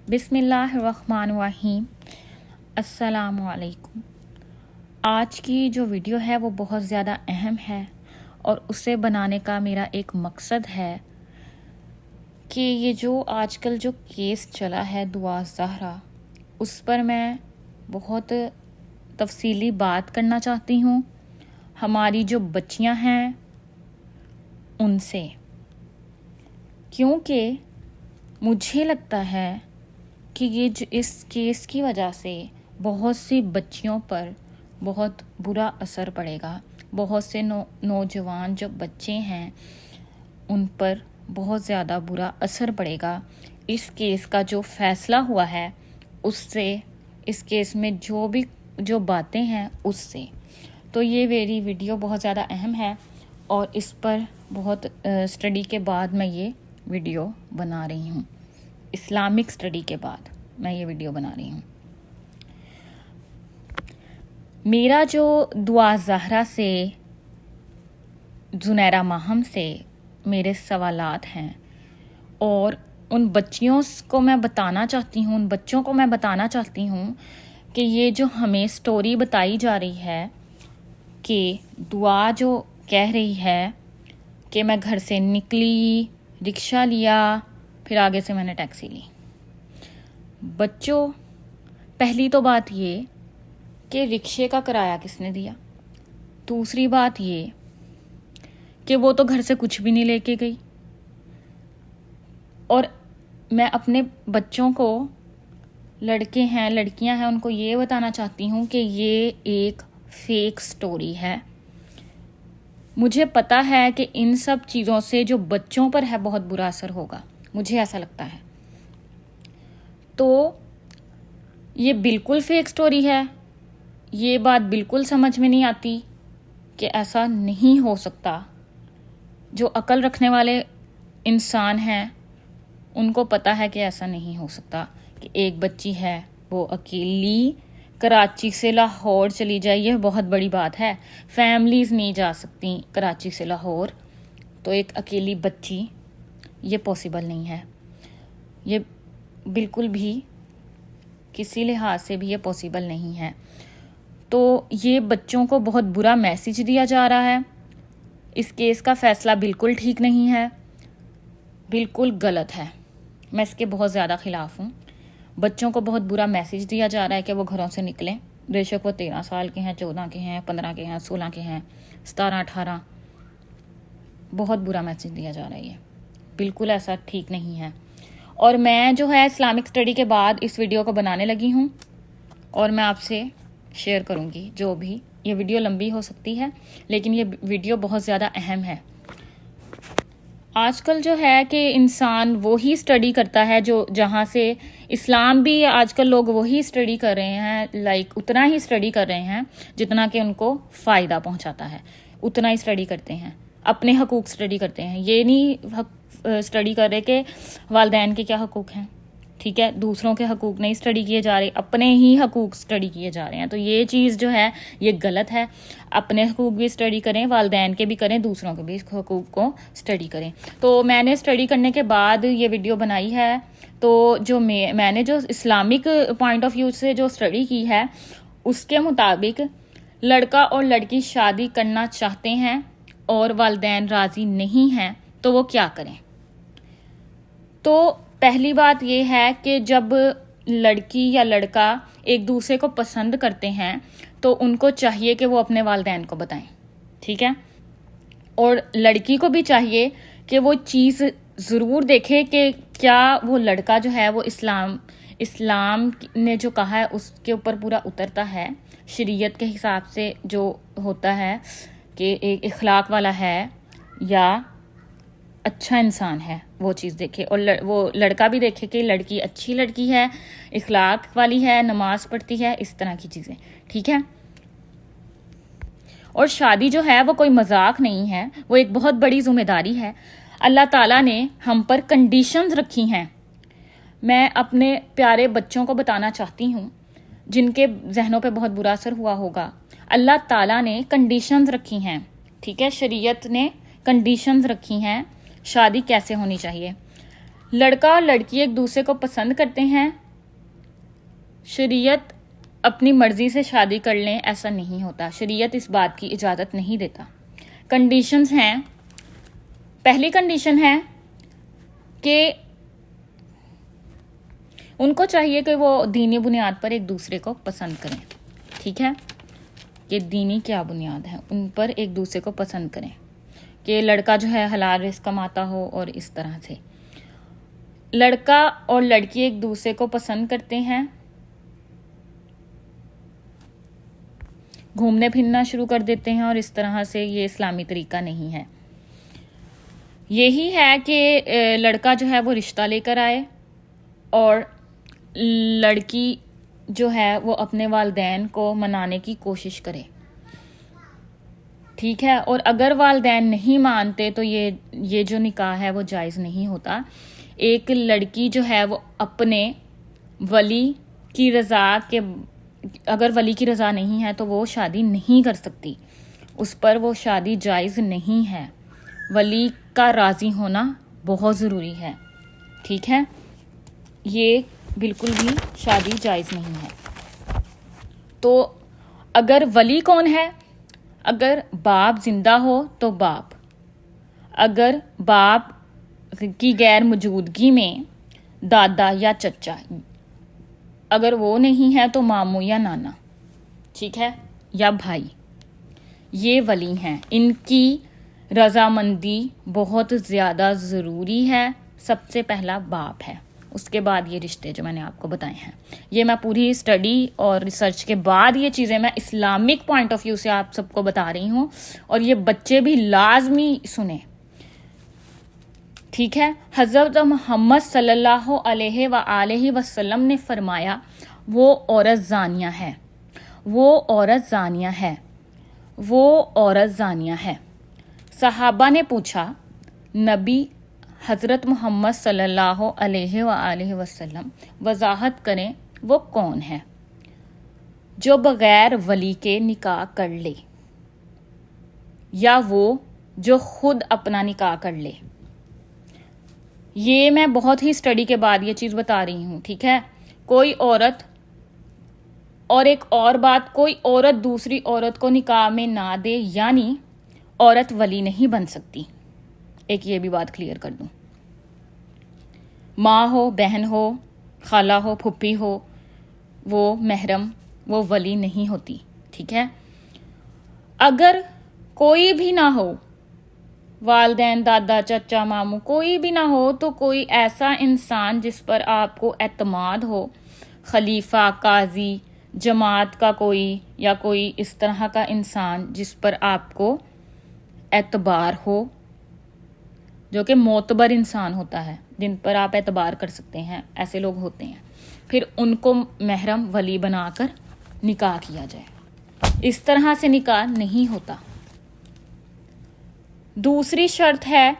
بسم اللہ الرحمن الرحیم۔ السلام علیکم۔ آج کی جو ویڈیو ہے وہ بہت زیادہ اہم ہے اور اسے بنانے کا میرا ایک مقصد ہے کہ یہ جو آج کل جو کیس چلا ہے دعا زہرا، اس پر میں بہت تفصیلی بات کرنا چاہتی ہوں ہماری جو بچیاں ہیں ان سے، کیونکہ مجھے لگتا ہے کہ یہ جو اس کیس کی وجہ سے بہت سی بچیوں پر بہت برا اثر پڑے گا، بہت سے نوجوان جو بچے ہیں ان پر بہت زیادہ برا اثر پڑے گا۔ اس کیس کا جو فیصلہ ہوا ہے اس سے، اس کیس میں جو باتیں ہیں اس سے، تو یہ میری ویڈیو بہت زیادہ اہم ہے اور اس پر بہت اسٹڈی کے بعد میں یہ ویڈیو بنا رہی ہوں، اسلامک اسٹڈی کے بعد میں یہ ویڈیو بنا رہی ہوں۔ میرا جو دعا زہرا سے، زنیرہ ماہم سے میرے سوالات ہیں اور ان بچیوں کو میں بتانا چاہتی ہوں، ان بچوں کو میں بتانا چاہتی ہوں کہ یہ جو ہمیں سٹوری بتائی جا رہی ہے کہ دعا جو کہہ رہی ہے کہ میں گھر سے نکلی، رکشہ لیا، پھر آگے سے میں نے ٹیکسی لی۔ بچوں، پہلی تو بات یہ کہ رکشے کا کرایہ کس نے دیا، دوسری بات یہ کہ وہ تو گھر سے کچھ بھی نہیں لے کے گئی، اور میں اپنے بچوں کو، لڑکے ہیں لڑکیاں ہیں، ان کو یہ بتانا چاہتی ہوں کہ یہ ایک فیک سٹوری ہے۔ مجھے پتا ہے کہ ان سب چیزوں سے جو بچوں پر ہے بہت برا اثر ہوگا، مجھے ایسا لگتا ہے۔ تو یہ بالکل فیک سٹوری ہے، یہ بات بالکل سمجھ میں نہیں آتی کہ ایسا نہیں ہو سکتا۔ جو عقل رکھنے والے انسان ہیں ان کو پتا ہے کہ ایسا نہیں ہو سکتا کہ ایک بچی ہے وہ اکیلی کراچی سے لاہور چلی جائے، یہ بہت بڑی بات ہے۔ فیملیز نہیں جا سکتی کراچی سے لاہور، تو ایک اکیلی بچی، یہ پاسبل نہیں ہے، یہ بالکل بھی کسی لحاظ سے بھی یہ پاسبل نہیں ہے۔ تو یہ بچوں کو بہت برا میسج دیا جا رہا ہے۔ اس کیس کا فیصلہ بالکل ٹھیک نہیں ہے، بالکل غلط ہے، میں اس کے بہت زیادہ خلاف ہوں۔ بچوں کو بہت برا میسج دیا جا رہا ہے کہ وہ گھروں سے نکلیں، بے شک وہ 13 سال کے ہیں، 14 کے ہیں، 15 کے ہیں، 16 کے ہیں، 17، 18، بہت برا میسج دیا جا رہا ہے، یہ بالکل ایسا ٹھیک نہیں ہے۔ اور میں جو ہے اسلامک اسٹڈی کے بعد اس ویڈیو کو بنانے لگی ہوں اور میں آپ سے شیئر کروں گی جو بھی، یہ ویڈیو لمبی ہو سکتی ہے لیکن یہ ویڈیو بہت زیادہ اہم ہے۔ آج کل جو ہے کہ انسان وہی اسٹڈی کرتا ہے جو جہاں سے اسلام بھی، آج کل لوگ وہی اسٹڈی کر رہے ہیں، اتنا ہی اسٹڈی کر رہے ہیں جتنا کہ ان کو فائدہ پہنچاتا ہے، اتنا ہی اسٹڈی کرتے ہیں، اپنے حقوق اسٹڈی کرتے ہیں۔ یہ نہیں اسٹڈی کر رہے کہ والدین کے کیا حقوق ہیں، ٹھیک ہے، دوسروں کے حقوق نہیں اسٹڈی کیے جا رہے، اپنے ہی حقوق اسٹڈی کیے جا رہے ہیں۔ تو یہ چیز جو ہے یہ غلط ہے۔ اپنے حقوق بھی اسٹڈی کریں، والدین کے بھی کریں، دوسروں کے بھی حقوق کو اسٹڈی کریں۔ تو میں نے اسٹڈی کرنے کے بعد یہ ویڈیو بنائی ہے، تو جو میں نے جو اسلامک پوائنٹ آف ویو سے جو اسٹڈی کی ہے اس کے مطابق لڑکا اور لڑکی شادی کرنا چاہتے ہیں اور والدین راضی نہیں ہیں تو وہ کیا کریں۔ تو پہلی بات یہ ہے کہ جب لڑکی یا لڑکا ایک دوسرے کو پسند کرتے ہیں تو ان کو چاہیے کہ وہ اپنے والدین کو بتائیں، ٹھیک ہے، اور لڑکی کو بھی چاہیے کہ وہ چیز ضرور دیکھے کہ کیا وہ لڑکا جو ہے وہ اسلام نے جو کہا ہے اس کے اوپر پورا اترتا ہے، شریعت کے حساب سے جو ہوتا ہے کہ ایک اخلاق والا ہے یا اچھا انسان ہے، وہ چیز دیکھے، اور وہ لڑکا بھی دیکھے کہ لڑکی اچھی لڑکی ہے، اخلاق والی ہے، نماز پڑھتی ہے، اس طرح کی چیزیں، ٹھیک ہے۔ اور شادی جو ہے وہ کوئی مذاق نہیں ہے، وہ ایک بہت بڑی ذمہ داری ہے۔ اللہ تعالیٰ نے ہم پر کنڈیشنز رکھی ہیں۔ میں اپنے پیارے بچوں کو بتانا چاہتی ہوں جن کے ذہنوں پہ بہت برا اثر ہوا ہوگا، اللہ تعالیٰ نے کنڈیشنز رکھی ہیں، ٹھیک ہے، شریعت نے کنڈیشنز رکھی ہیں شادی کیسے ہونی چاہیے۔ لڑکا اور لڑکی ایک دوسرے کو پسند کرتے ہیں، شریعت اپنی مرضی سے شادی کر لیں ایسا نہیں ہوتا، شریعت اس بات کی اجازت نہیں دیتا۔ کنڈیشنز ہیں، پہلی کنڈیشن ہے کہ ان کو چاہیے کہ وہ دینی بنیاد پر ایک دوسرے کو پسند کریں، ٹھیک ہے، کہ دینی کیا بنیاد ہے، ان پر ایک دوسرے کو پسند کریں، کہ لڑکا جو ہے حلال رزق کماتا ہو اور اس طرح سے۔ لڑکا اور لڑکی ایک دوسرے کو پسند کرتے ہیں، گھومنے پھرنا شروع کر دیتے ہیں اور اس طرح سے، یہ اسلامی طریقہ نہیں ہے۔ یہی ہے کہ لڑکا جو ہے وہ رشتہ لے کر آئے اور لڑکی جو ہے وہ اپنے والدین کو منانے کی کوشش کرے، ٹھیک ہے، اور اگر والدین نہیں مانتے تو یہ جو نکاح ہے وہ جائز نہیں ہوتا۔ ایک لڑکی جو ہے وہ اپنے ولی کی رضا کے، اگر ولی کی رضا نہیں ہے تو وہ شادی نہیں کر سکتی، اس پر وہ شادی جائز نہیں ہے، ولی کا راضی ہونا بہت ضروری ہے، ٹھیک ہے، یہ بالکل بھی شادی جائز نہیں ہے۔ تو اگر ولی کون ہے؟ اگر باپ زندہ ہو تو باپ، اگر باپ کی غیر موجودگی میں دادا یا چچا، اگر وہ نہیں ہے تو ماموں یا نانا، ٹھیک ہے، یا بھائی، یہ ولی ہیں، ان کی رضامندی بہت زیادہ ضروری ہے۔ سب سے پہلا باپ ہے، اس کے بعد یہ رشتے جو میں نے آپ کو بتائے ہیں، یہ میں پوری اسٹڈی اور ریسرچ کے بعد یہ چیزیں میں اسلامک پوائنٹ آف ویو سے آپ سب کو بتا رہی ہوں، اور یہ بچے بھی لازمی سنیں، ٹھیک ہے۔ حضرت محمد صلی اللہ علیہ وآلہ وسلم نے فرمایا، وہ عورت زانیہ ہے، وہ عورت زانیہ ہے، وہ عورت زانیہ ہے۔ صحابہ نے پوچھا، نبی حضرت محمد صلی اللہ علیہ وآلہ وسلم وضاحت کریں وہ کون ہے؟ جو بغیر ولی کے نکاح کر لے، یا وہ جو خود اپنا نکاح کر لے۔ یہ میں بہت ہی اسٹڈی کے بعد یہ چیز بتا رہی ہوں، ٹھیک ہے۔ کوئی عورت، اور ایک اور بات، کوئی عورت دوسری عورت کو نکاح میں نہ دے، یعنی عورت ولی نہیں بن سکتی، ایک یہ بھی بات کلیئر کر دوں۔ ماں ہو، بہن ہو، خالہ ہو، پھپھی ہو، وہ محرم، وہ ولی نہیں ہوتی، ٹھیک ہے۔ اگر کوئی بھی نہ ہو، والدین، دادا، چچا، ماموں، کوئی بھی نہ ہو، تو کوئی ایسا انسان جس پر آپ کو اعتماد ہو، خلیفہ، قاضی، جماعت کا کوئی، یا کوئی اس طرح کا انسان جس پر آپ کو اعتبار ہو، جو کہ معتبر انسان ہوتا ہے، جن پر آپ اعتبار کر سکتے ہیں، ایسے لوگ ہوتے ہیں، پھر ان کو محرم ولی بنا کر نکاح کیا جائے، اس طرح سے نکاح نہیں ہوتا۔ دوسری شرط ہے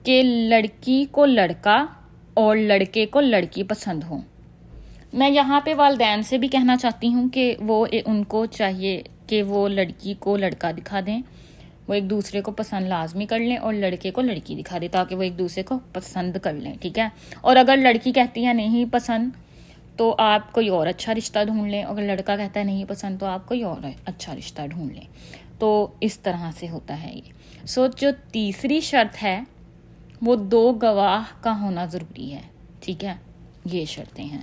کہ لڑکی کو لڑکا اور لڑکے کو لڑکی پسند ہو۔ میں یہاں پہ والدین سے بھی کہنا چاہتی ہوں کہ وہ، ان کو چاہیے کہ وہ لڑکی کو لڑکا دکھا دیں، وہ ایک دوسرے کو پسند لازمی کر لیں، اور لڑکے کو لڑکی دکھا دیں تاکہ وہ ایک دوسرے کو پسند کر لیں، ٹھیک ہے۔ اور اگر لڑکی کہتی ہے نہیں پسند تو آپ کوئی اور اچھا رشتہ ڈھونڈ لیں، اگر لڑکا کہتا ہے نہیں پسند تو آپ کوئی اور اچھا رشتہ ڈھونڈ لیں، تو اس طرح سے ہوتا ہے یہ۔ جو تیسری شرط ہے وہ 2 گواہ کا ہونا ضروری ہے، ٹھیک ہے، یہ شرطیں ہیں۔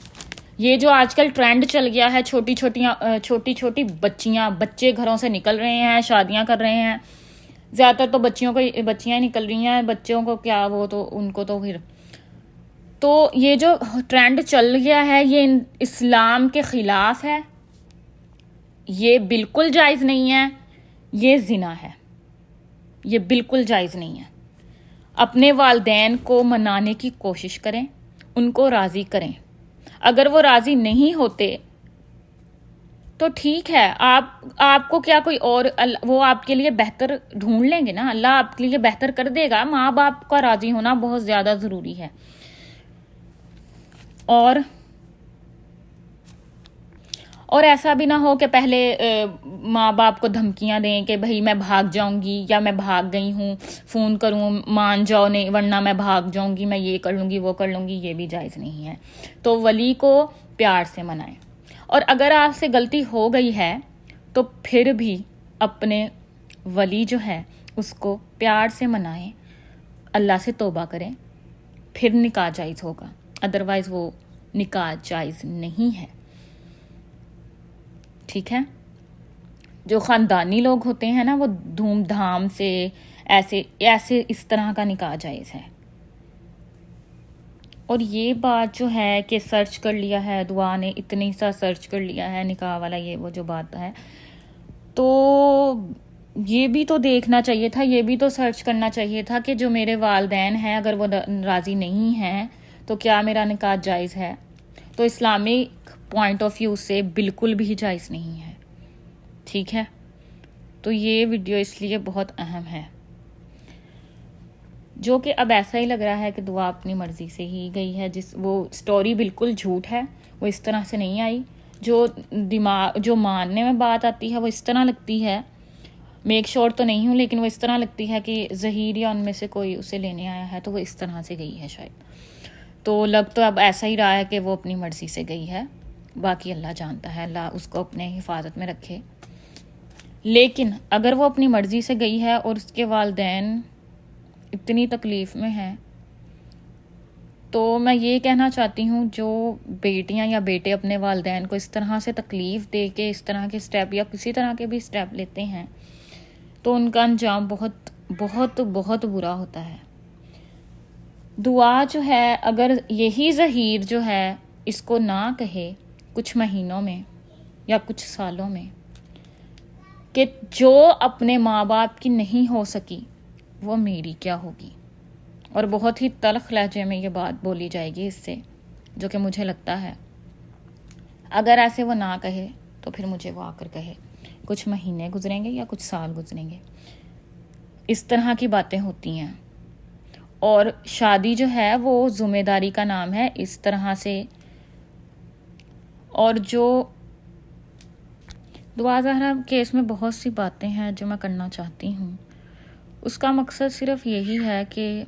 یہ جو آج کل ٹرینڈ چل گیا ہے، چھوٹی چھوٹی بچے گھروں سے نکل رہے ہیں، شادیاں کر رہے ہیں، زیادہ تر تو بچیاں نکل رہی ہیں، بچوں کو کیا، وہ تو ان کو تو پھر، تو یہ جو ٹرینڈ چل گیا ہے یہ اسلام کے خلاف ہے، یہ بالکل جائز نہیں ہے، یہ زنا ہے، یہ بالکل جائز نہیں ہے۔ اپنے والدین کو منانے کی کوشش کریں، ان کو راضی کریں، اگر وہ راضی نہیں ہوتے تو ٹھیک ہے، آپ کو کیا کوئی اور، وہ آپ کے لیے بہتر ڈھونڈ لیں گے نا، اللہ آپ کے لیے بہتر کر دے گا۔ ماں باپ کا راضی ہونا بہت زیادہ ضروری ہے۔ اور ایسا بھی نہ ہو کہ پہلے ماں باپ کو دھمکیاں دیں کہ بھائی میں بھاگ جاؤں گی یا میں بھاگ گئی ہوں، فون کروں مان جاؤ، نہیں ورنہ میں بھاگ جاؤں گی، میں یہ کر لوں گی وہ کر لوں گی، یہ بھی جائز نہیں ہے. تو ولی کو پیار سے منائیں. اور اگر آپ سے غلطی ہو گئی ہے تو پھر بھی اپنے ولی جو ہے اس کو پیار سے منائیں، اللہ سے توبہ کریں، پھر نکاح جائز ہوگا، ادروائز وہ نکاح جائز نہیں ہے. ٹھیک ہے. جو خاندانی لوگ ہوتے ہیں نا وہ دھوم دھام سے ایسے اس طرح کا نکاح جائز ہے. اور یہ بات جو ہے کہ سرچ کر لیا ہے، دعا نے اتنی سا سرچ کر لیا ہے نکاح والا، یہ وہ جو بات ہے، تو یہ بھی تو دیکھنا چاہیے تھا، یہ بھی تو سرچ کرنا چاہیے تھا کہ جو میرے والدین ہیں اگر وہ راضی نہیں ہیں تو کیا میرا نکاح جائز ہے. تو اسلامک پوائنٹ آف ویو سے بالکل بھی جائز نہیں ہے. ٹھیک ہے. تو یہ ویڈیو اس لیے بہت اہم ہے، جو کہ اب ایسا ہی لگ رہا ہے کہ دعا اپنی مرضی سے ہی گئی ہے. وہ سٹوری بالکل جھوٹ ہے، وہ اس طرح سے نہیں آئی. جو ماننے میں بات آتی ہے وہ اس طرح لگتی ہے، میک شور تو نہیں ہوں لیکن وہ اس طرح لگتی ہے کہ ظہیر یا ان میں سے کوئی اسے لینے آیا ہے تو وہ اس طرح سے گئی ہے شاید. تو لگ تو اب ایسا ہی رہا ہے کہ وہ اپنی مرضی سے گئی ہے. باقی اللہ جانتا ہے، اللہ اس کو اپنے حفاظت میں رکھے. لیکن اگر وہ اپنی مرضی سے گئی ہے اور اس کے والدین اتنی تکلیف میں ہیں، تو میں یہ کہنا چاہتی ہوں جو بیٹیاں یا بیٹے اپنے والدین کو اس طرح سے تکلیف دے کے اس طرح کے سٹیپ یا کسی طرح کے بھی سٹیپ لیتے ہیں تو ان کا انجام بہت بہت بہت برا ہوتا ہے. دعا جو ہے اگر یہی ظہیر جو ہے اس کو نہ کہے کچھ مہینوں میں یا کچھ سالوں میں کہ جو اپنے ماں باپ کی نہیں ہو سکی وہ میری کیا ہوگی، اور بہت ہی تلخ لہجے میں یہ بات بولی جائے گی اس سے، جو کہ مجھے لگتا ہے اگر ایسے وہ نہ کہے تو پھر مجھے وہ آ کر کہے. کچھ مہینے گزریں گے یا کچھ سال گزریں گے، اس طرح کی باتیں ہوتی ہیں. اور شادی جو ہے وہ ذمہ داری کا نام ہے اس طرح سے. اور جو دعا زہرا کیس میں بہت سی باتیں ہیں جو میں کرنا چاہتی ہوں، اس کا مقصد صرف یہی ہے کہ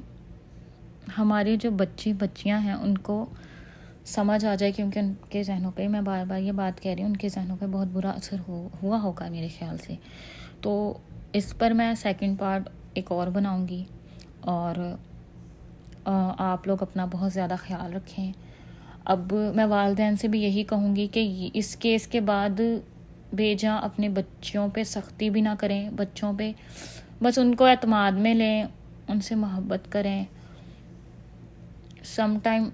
ہماری جو بچیاں ہیں ان کو سمجھ آ جائے، کیونکہ ان کے ذہنوں پہ، میں بار بار یہ بات کہہ رہی ہوں، ان کے ذہنوں پہ بہت برا اثر ہوا ہوگا میرے خیال سے. تو اس پر میں سیکنڈ پارٹ ایک اور بناؤں گی. اور آپ لوگ اپنا بہت زیادہ خیال رکھیں. اب میں والدین سے بھی یہی کہوں گی کہ اس کیس کے بعد بے جاں اپنے بچوں پہ سختی بھی نہ کریں، بچوں پہ بس ان کو اعتماد میں لیں، ان سے محبت کریں. سم ٹائم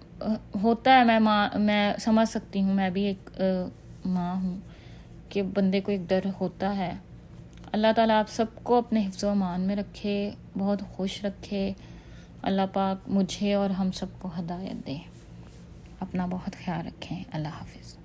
ہوتا ہے، میں سمجھ سکتی ہوں، میں بھی ایک ماں ہوں، کہ بندے کو ایک ڈر ہوتا ہے. اللہ تعالیٰ آپ سب کو اپنے حفظ و امان میں رکھے، بہت خوش رکھے. اللہ پاک مجھے اور ہم سب کو ہدایت دے. اپنا بہت خیال رکھیں. اللہ حافظ.